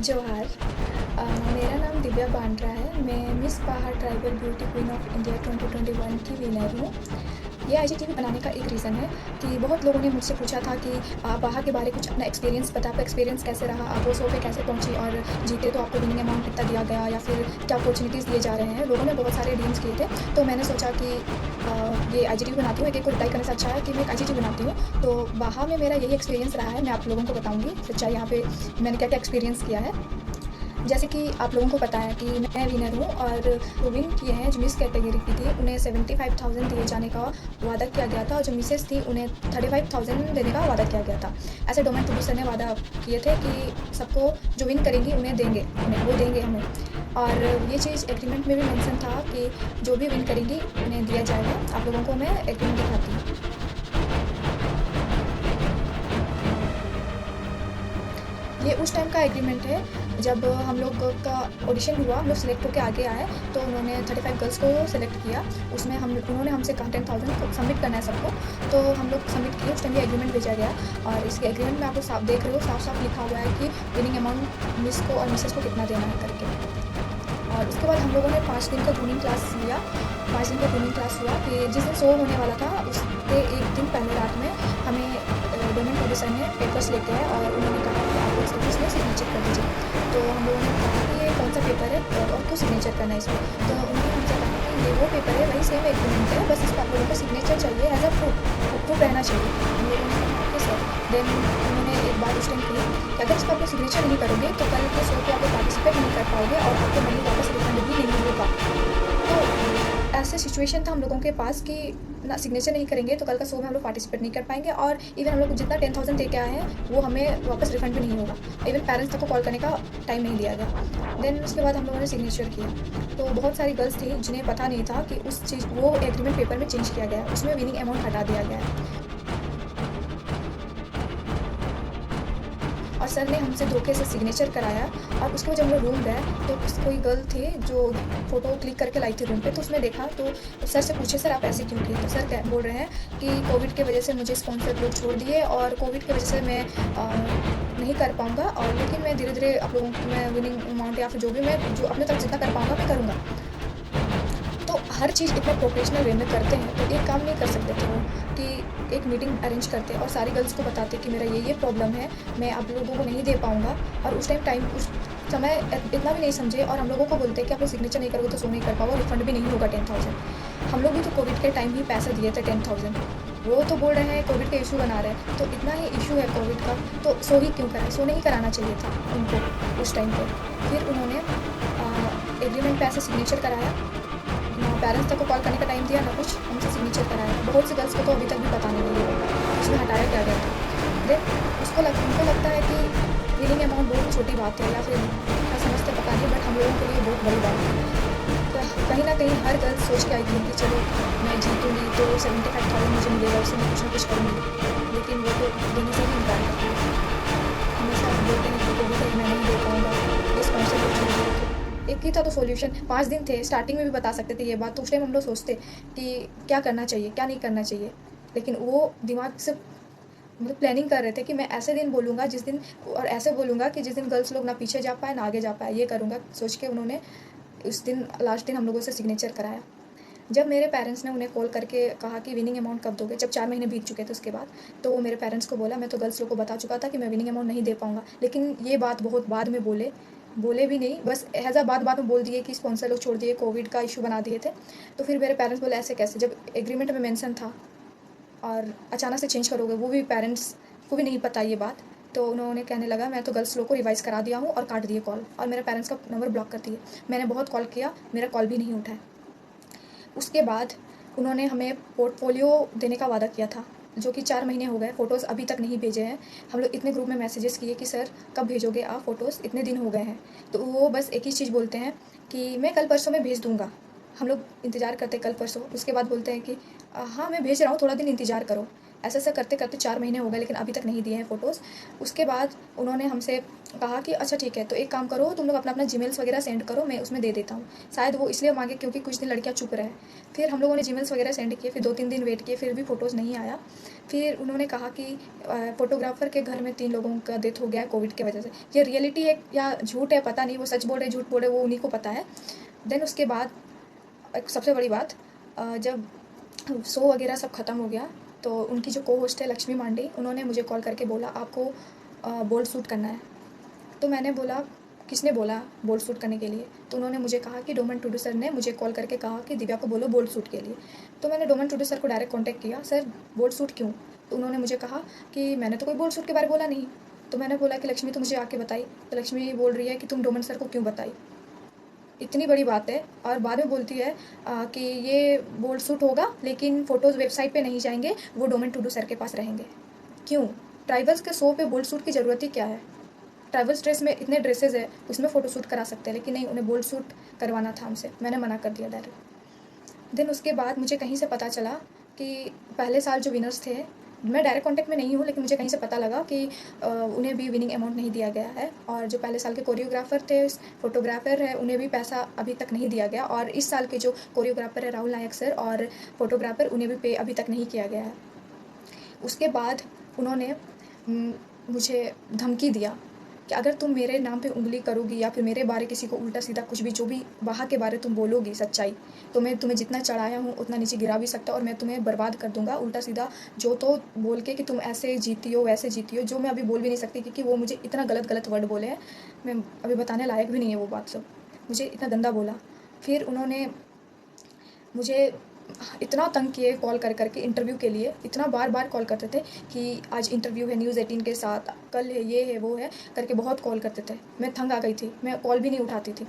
जोहार। मेरा नाम दिव्या बांड्रा है। मैं मिस बाहा tribal beauty queen of India 2021 की विनर हूँ। ये आईजीटीवी बनाने का एक रीज़न है कि बहुत लोगों ने मुझसे पूछा था कि आप बाहा के बारे कुछ अपना एक्सपीरियंस बताएं, आपका एक्सपीरियंस कैसे रहा, आप वो शो पे कैसे पहुँची और जीते तो आपको विनिंग अमाउंट कितना दिया गया या फिर क्या अपॉर्चुनिटीज़ दिए जा रहे हैं। लोगों ने बहुत सारे डीएम्स किए थे, तो मैंने सोचा कि ये आईजीटीवी बनाती हूँ। एक को रिप्लाई करने से अच्छा है कि मैं एक आईजीटीवी बनाती हूँ। तो बाहा में मेरा यही एक्सपीरियंस रहा है, मैं आप लोगों को बताऊँगी सच्चाई यहाँ पे मैंने क्या क्या एक्सपीरियंस किया है। जैसे कि आप लोगों को पता है कि मैं विनर हूँ और जो विन किए हैं, जो मिस कैटेगरी की थी उन्हें 75,000 दिए जाने का वादा किया गया था और जो मिसेस थी उन्हें 35,000 देने का वादा किया गया था। ऐसे डोमेन प्रोड्यूसर ने वादा किए थे कि सबको जो विन करेंगी उन्हें देंगे, उन्हें वो देंगे हमें। और ये चीज़ एग्रीमेंट में भी मेंशन था कि जो भी विन करेंगी उन्हें दिया जाएगा। आप लोगों को मैं एग्रीमेंट दिखाती हूँ। ये उस टाइम का एग्रीमेंट है जब हम लोग का ऑडिशन हुआ, हम लोग सिलेक्ट होकर आगे आए तो उन्होंने 35 गर्ल्स को सिलेक्ट किया। उसमें उन्होंने हमसे कहा 10,000 सबमिट करना है सबको, तो हम लोग सबमिट किए। उस टाइम ये एग्रीमेंट भेजा गया और इसके एग्रीमेंट में आप लोग साफ देख रहे हो, साफ साफ लिखा हुआ है कि विनिंग अमाउंट मिस को और मिसेस को कितना देना है करके। और उसके बाद हम लोगों ने 5 दिन का ग्रूमिंग क्लास लिया। 5 दिन का ग्रूमिंग क्लास हुआ कि जिस दिन शो होने वाला था उसके एक दिन पहले रात में हमें डोमेन प्रोड्यूसर ने पेपर्स लेके आए और उन्होंने कहा कि आप लोग सब इसमें सिग्नेचर कर दीजिए। तो हम लोगों ने कहा कि ये कौन सा पेपर है और क्यों सिग्नेचर करना है इसमें। तो उन्होंने हमसे कहा कि ये वो पेपर है, वही सेम एग्रीमेंट है, बस इस पर आप लोगों को सिग्नेचर चाहिए, एज अ प्रूफ रहना चाहिए। हम लोगों ने कहा ओके सर। देन उन्होंने एक बात उस टाइम की कि अगर इस पर आप लोग सिग्नेचर नहीं करोगे तो कल के शो पे आप लोग पार्टिसिपेट नहीं कर पाओगे और आपको मनी वापस रिफंड भी नहीं होगा। तो ऐसे सिचुएशन था हम लोगों के पास कि ना सिग्नेचर नहीं करेंगे तो कल का शो में हम लोग पार्टिसिपेट नहीं कर पाएंगे और इवन हम लोग जितना 10,000 दे के आए हैं वो हमें वापस रिफंड भी नहीं होगा। इवन पेरेंट्स तक को कॉल करने का टाइम नहीं दिया गया। देन उसके बाद हम लोगों ने सिग्नेचर किया। तो बहुत सारी गर्ल्स थी जिन्हें पता नहीं था कि उस चीज़ वो एग्रीमेंट पेपर में चेंज किया गया है, उसमें विनिंग अमाउंट हटा दिया गया है। और सर ने हमसे धोखे से सिग्नेचर कराया और उसके बाद जब हम लोग रूम गए तो कोई गर्ल थी जो फ़ोटो क्लिक करके लाई थी रूम पे, तो उसमें देखा तो सर से पूछे सर आप ऐसे क्यों की। तो सर बोल रहे हैं कि कोविड के वजह से मुझे स्पॉन्सर लोग छोड़ दिए और कोविड की वजह से मैं नहीं कर पाऊँगा और लेकिन मैं धीरे धीरे आप लोगों को मैं विनिंग अमाउंट या फिर जो भी मैं जो अपने तरफ जितना कर पाऊँगा मैं करूँगा। तो हर चीज़ इतने प्रोफेशनल वे में करते हैं तो एक काम नहीं कर सकते थे वो कि एक मीटिंग अरेंज करते और सारी गर्ल्स को बताते कि मेरा ये प्रॉब्लम है, मैं आप लोगों को नहीं दे पाऊँगा। और उस समय इतना भी नहीं समझे और हम लोगों को बोलते कि आप लोग सिग्नेचर नहीं करोगे तो शो नहीं कर पाओगे, रिफंड भी नहीं होगा 10,000। हम लोग भी तो कोविड के टाइम ही पैसे दिए थे 10,000। वो तो बोल रहे हैं कोविड का इशू बना रहे हैं, तो इतना ही इशू है कोविड का तो शो ही क्यों कराए, शो नहीं कराना चाहिए था उनको उस टाइम पर। फिर उन्होंने एग्रीमेंट पे ऐसे सिग्नेचर कराया, ना पेरेंट्स तक को कॉल करने का टाइम दिया, ना कुछ हमसे सिग्नेचर कराया। बहुत सी गर्ल्स को तो अभी तक भी पता नहीं है उसमें हटाया क्या गया था। देन उनको लगता है कि विनिंग अमाउंट बहुत छोटी बात है या फिर क्या समझते पता नहीं, बट हम लोगों के लिए बहुत बड़ी बात है। तो कहीं ना कहीं हर गर्ल सोच के आई थी कि चलो मैं जीतूँगी तो 75,000 मुझे मिलेगा, उससे मैं कुछ ना कुछ करूँगी, लेकिन वो तो देने से ही इनकार करती है। हमेशा बोलते हैं कि कोविड है मैं नहीं दे पाऊँगा, ये स्पॉन्सर लोग छोड़ दिए थे। एक ही था तो सॉल्यूशन, 5 दिन थे, स्टार्टिंग में भी बता सकते थे ये बात, तो उस टाइम हम लोग सोचते कि क्या करना चाहिए क्या नहीं करना चाहिए। लेकिन वो दिमाग से मतलब प्लानिंग कर रहे थे कि मैं ऐसे दिन बोलूँगा जिस दिन और ऐसे बोलूँगा कि जिस दिन गर्ल्स लोग ना पीछे जा पाए ना आगे जा पाए, ये करूँगा सोच के उन्होंने उस दिन लास्ट दिन हम लोगों से सिग्नेचर कराया। जब मेरे पेरेंट्स ने उन्हें कॉल करके कहा कि विनिंग अमाउंट कब दोगे, जब 4 महीने बीत चुके थे उसके बाद, तो वो मेरे पेरेंट्स को बोला मैं तो गर्ल्स लोग को बता चुका था कि मैं विनिंग अमाउंट नहीं दे पाऊँगा। लेकिन ये बात बहुत बाद में बोले भी नहीं, बस एज़ अ बात में बोल दिए कि स्पॉन्सर लोग छोड़ दिए, कोविड का इशू बना दिए थे। तो फिर मेरे पेरेंट्स बोले ऐसे कैसे, जब एग्रीमेंट में मेंशन था और अचानक से चेंज करोगे, वो भी पेरेंट्स को भी नहीं पता ये बात। तो उन्होंने कहने लगा मैं तो गर्ल्स लोग को रिवाइज़ करा दिया हूँ और काट दिए कॉल और मेरे पेरेंट्स का नंबर ब्लॉक कर दिए। मैंने बहुत कॉल किया, मेरा कॉल भी नहीं उठाया। उसके बाद उन्होंने हमें पोर्टफोलियो देने का वादा किया था, जो कि 4 महीने हो गए, फ़ोटोज़ अभी तक नहीं भेजे हैं। हम लोग इतने ग्रुप में मैसेजेस किए कि सर कब भेजोगे आप फ़ोटोज़, इतने दिन हो गए हैं। तो वो बस एक ही चीज़ बोलते हैं कि मैं कल परसों में भेज दूँगा। हम लोग इंतज़ार करते कल परसों, उसके बाद बोलते हैं कि हाँ मैं भेज रहा हूँ, थोड़ा दिन इंतज़ार करो। ऐसा-ऐसा करते-करते 4 महीने हो गए लेकिन अभी तक नहीं दिए हैं फ़ोटोज़। उसके बाद उन्होंने हमसे कहा कि अच्छा ठीक है, तो एक काम करो तुम लोग अपना-अपना जीमेल्स वगैरह सेंड करो, मैं उसमें दे देता हूँ। शायद वो इसलिए माँगे क्योंकि कुछ दिन लड़कियाँ चुप रहे। फिर हम लोगों ने जीमेल्स वगैरह सेंड किए, फिर 2-3 दिन वेट किए, फिर भी फ़ोटोज़ नहीं आया। फिर उन्होंने कहा कि फ़ोटोग्राफ़र के घर में 3 लोगों का डेथ हो गया है कोविड की वजह से। ये रियलिटी है या झूठ है पता नहीं, वो सच बोल रहे हैं, झूठ बोल रहे हैं, वो उन्हीं को पता है। देन उसके बाद एक सबसे बड़ी बात, जब शो वगैरह सब ख़त्म हो गया, तो उनकी जो को-होस्ट है लक्ष्मी मांडे, उन्होंने मुझे कॉल करके बोला, "आपको बोल्ड शूट करना है।" तो मैंने बोला, "किसने बोला बोल्ड शूट करने के लिए?" तो उन्होंने मुझे कहा कि डोमन टुडू सर ने मुझे कॉल करके कहा कि दिव्या को बोलो बोल्ड शूट के लिए। तो मैंने डोमन टुडू सर को डायरेक्ट कॉन्टैक्ट किया, "सर बोल्ड शूट क्यों?" तो उन्होंने मुझे कहा कि मैंने तो कोई बोल्ड शूट के बारे में बोला नहीं। तो मैंने बोला कि लक्ष्मी तो मुझे आके बताई। तो लक्ष्मी बोल रही है कि तुम डोमन सर को क्यों बताई? इतनी बड़ी बात है। और बाद में बोलती है कि ये बोल्ड शूट होगा लेकिन फ़ोटोज़ वेबसाइट पे नहीं जाएँगे, वो डोमन टुडू सर के पास रहेंगे। क्यों? ट्राइबल्स के शो पे बोल्ड शूट की ज़रूरत ही क्या है? ट्राइबल्स ड्रेस में इतने ड्रेसेज़ है, उसमें फ़ोटो शूट करा सकते हैं, लेकिन नहीं, उन्हें बोल्ड शूट करवाना था हमसे। मैंने मना कर दिया डायरेक्ट। देन उसके बाद मुझे कहीं से पता चला कि पहले साल जो विनर्स थे, मैं डायरेक्ट कॉन्टैक्ट में नहीं हूँ, लेकिन मुझे कहीं से पता लगा कि उन्हें भी विनिंग अमाउंट नहीं दिया गया है, और जो पहले साल के कोरियोग्राफ़र थे, फ़ोटोग्राफ़र है, उन्हें भी पैसा अभी तक नहीं दिया गया, और इस साल के जो कोरियोग्राफ़र है राहुल नायक सर और फ़ोटोग्राफ़र, उन्हें भी पे अभी तक नहीं किया गया है। उसके बाद उन्होंने मुझे धमकी दिया कि अगर तुम मेरे नाम पे उँगली करोगी या फिर मेरे बारे किसी को उल्टा-सीधा कुछ भी, जो भी बाहर के बारे तुम बोलोगी सच्चाई, तो मैं तुम्हें जितना चढ़ाया हूँ उतना नीचे गिरा भी सकता हूँ, और मैं तुम्हें बर्बाद कर दूँगा उल्टा-सीधा जो तो बोल के कि तुम ऐसे जीती हो, वैसे जीती हो, जो मैं अभी बोल भी नहीं सकती क्योंकि वो मुझे इतना गलत-गलत वर्ड बोले हैं, मैं अभी बताने लायक भी नहीं है वो बात सब। मुझे इतना गंदा बोला। फिर उन्होंने मुझे इतना तंग किए कॉल कर के इंटरव्यू के लिए, इतना बार-बार कॉल करते थे कि आज इंटरव्यू है न्यूज़ 18 के साथ, कल है, ये है, वो है, करके बहुत कॉल करते थे। मैं तंग आ गई थी, मैं कॉल भी नहीं उठाती थी।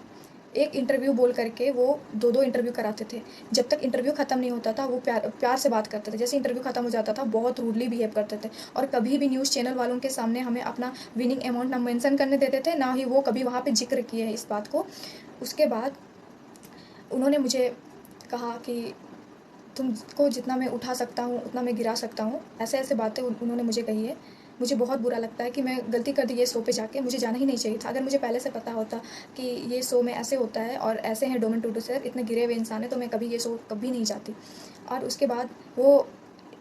एक इंटरव्यू बोल करके वो 2-2 इंटरव्यू कराते थे। जब तक इंटरव्यू ख़त्म नहीं होता था, वो प्यार प्यार से बात करते थे। जैसे इंटरव्यू ख़त्म हो जाता था, बहुत रूडली बिहेव करते थे, और कभी भी न्यूज़ चैनल वालों के सामने हमें अपना विनिंग अमाउंट ना मेंशन करने देते थे, ना ही वो कभी वहाँ पे ज़िक्र किए हैं इस बात को। उसके बाद उन्होंने मुझे कहा कि तुमको जितना मैं उठा सकता हूँ, उतना मैं गिरा सकता हूँ। ऐसे-ऐसे बातें उन्होंने मुझे कही है। मुझे बहुत बुरा लगता है कि मैं गलती कर दी ये शो पे जाके, मुझे जाना ही नहीं चाहिए था। अगर मुझे पहले से पता होता कि ये शो में ऐसे होता है और ऐसे हैं डोमन टुडू सर, इतने गिरे हुए इंसान हैं, तो मैं कभी ये शो कभी नहीं जाती। और उसके बाद वो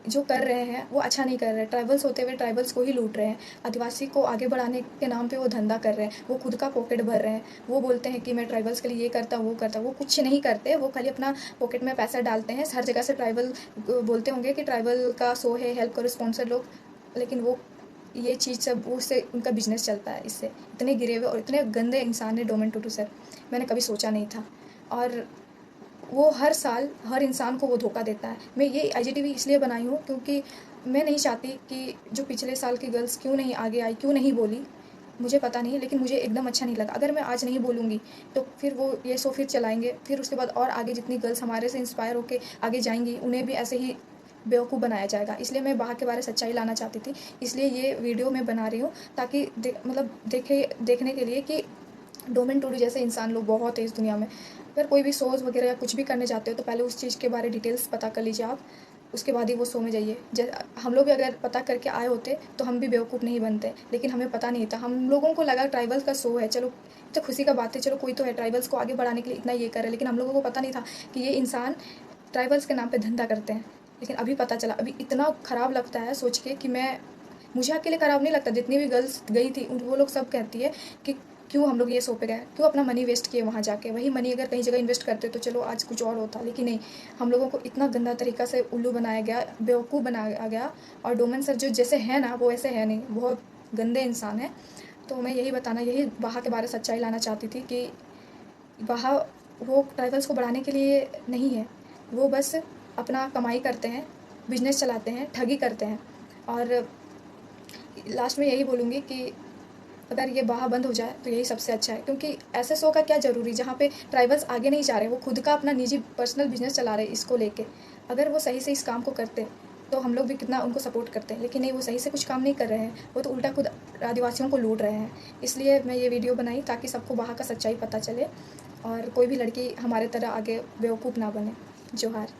जो कर रहे हैं, वो अच्छा नहीं कर रहे हैं। ट्राइबल्स होते हुए ट्राइबल्स को ही लूट रहे हैं। आदिवासी को आगे बढ़ाने के नाम पे वो धंधा कर रहे हैं। वो खुद का पॉकेट भर रहे हैं। वो बोलते हैं कि मैं ट्राइबल्स के लिए ये करता हूँ, वो करता हूँ। वो कुछ नहीं करते, वो खाली अपना पॉकेट में पैसा डालते हैं। हर जगह से ट्राइबल बोलते होंगे कि ट्राइबल का शो है, हेल्प करो, स्पॉन्सर लो, लेकिन वो ये चीज़ सब, वो उससे उनका बिज़नेस चलता है इससे। इतने गिरे हुए और इतने गंदे इंसान हैं डोमन टुडू सर, मैंने कभी सोचा नहीं था। और वो हर साल हर इंसान को वो धोखा देता है। मैं ये आईजीटीवी इसलिए बनाई हूँ क्योंकि मैं नहीं चाहती कि जो पिछले साल की गर्ल्स क्यों नहीं आगे आई, क्यों नहीं बोली, मुझे पता नहीं, लेकिन मुझे एकदम अच्छा नहीं लगा। अगर मैं आज नहीं बोलूँगी तो फिर वो ये शो फिर चलाएँगे, फिर उसके बाद और आगे जितनी गर्ल्स हमारे से इंस्पायर होके आगे जाएँगी, उन्हें भी ऐसे ही बेवकूफ़ बनाया जाएगा। इसलिए मैं बाहर के बारे सच्चाई लाना चाहती थी। इसलिए ये वीडियो मैं बना रही हूँ ताकि मतलब देखने के लिए कि डोमेन टूडू जैसे इंसान लोग बहुत हैं इस दुनिया में। अगर कोई भी शोज़ वगैरह या कुछ भी करने जाते हो तो पहले उस चीज़ के बारे डिटेल्स पता कर लीजिए आप, उसके बाद ही वो शो में जाइए। हम लोग भी अगर पता करके आए होते तो हम भी बेवकूफ़ नहीं बनते, लेकिन हमें पता नहीं था। हम लोगों को लगा ट्राइबल्स का शो है, चलो तो खुशी का बात है, चलो कोई तो है ट्राइबल्स को आगे बढ़ाने के लिए इतना ये कर रहा है, लेकिन हम लोगों को पता नहीं था कि ये इंसान ट्राइबल्स के नाम पे धंधा करते हैं। लेकिन अभी पता चला, अभी इतना ख़राब लगता है सोच के कि मुझे अकेले ख़राब नहीं लगता, जितनी भी गर्ल्स गई थी उन वो लोग सब कहती है कि क्यों हम लोग ये शो पे गए, क्यों अपना मनी वेस्ट किए वहाँ जाके, वही मनी अगर कहीं जगह इन्वेस्ट करते तो चलो आज कुछ और होता, लेकिन नहीं, हम लोगों को इतना गंदा तरीका से उल्लू बनाया गया, बेवकूफ़ बनाया गया। और डोमन सर जो जैसे है ना, वो ऐसे है नहीं, बहुत गंदे इंसान है। तो मैं यही वहाँ के बारे सच्चाई लाना चाहती थी कि वहाँ वो ट्राइबल्स को बढ़ाने के लिए नहीं है, वो बस अपना कमाई करते हैं, बिजनेस चलाते हैं, ठगी करते हैं। और लास्ट में यही बोलूँगी कि अगर ये बाह बंद हो जाए तो यही सबसे अच्छा है, क्योंकि ऐसे शो का क्या ज़रूरी जहाँ पे ट्राइबल्स आगे नहीं जा रहे, वो खुद का अपना निजी पर्सनल बिजनेस चला रहे इसको लेके। अगर वो सही से इस काम को करते तो हम लोग भी कितना उनको सपोर्ट करते हैं, लेकिन नहीं, वो सही से कुछ काम नहीं कर रहे हैं, वो तो उल्टा खुद आदिवासियों को लूट रहे हैं। इसलिए मैं ये वीडियो बनाई ताकि सबको वहाँ का सच्चाई पता चले और कोई भी लड़की हमारे तरह आगे बेवकूफ़ ना बने। जोहार।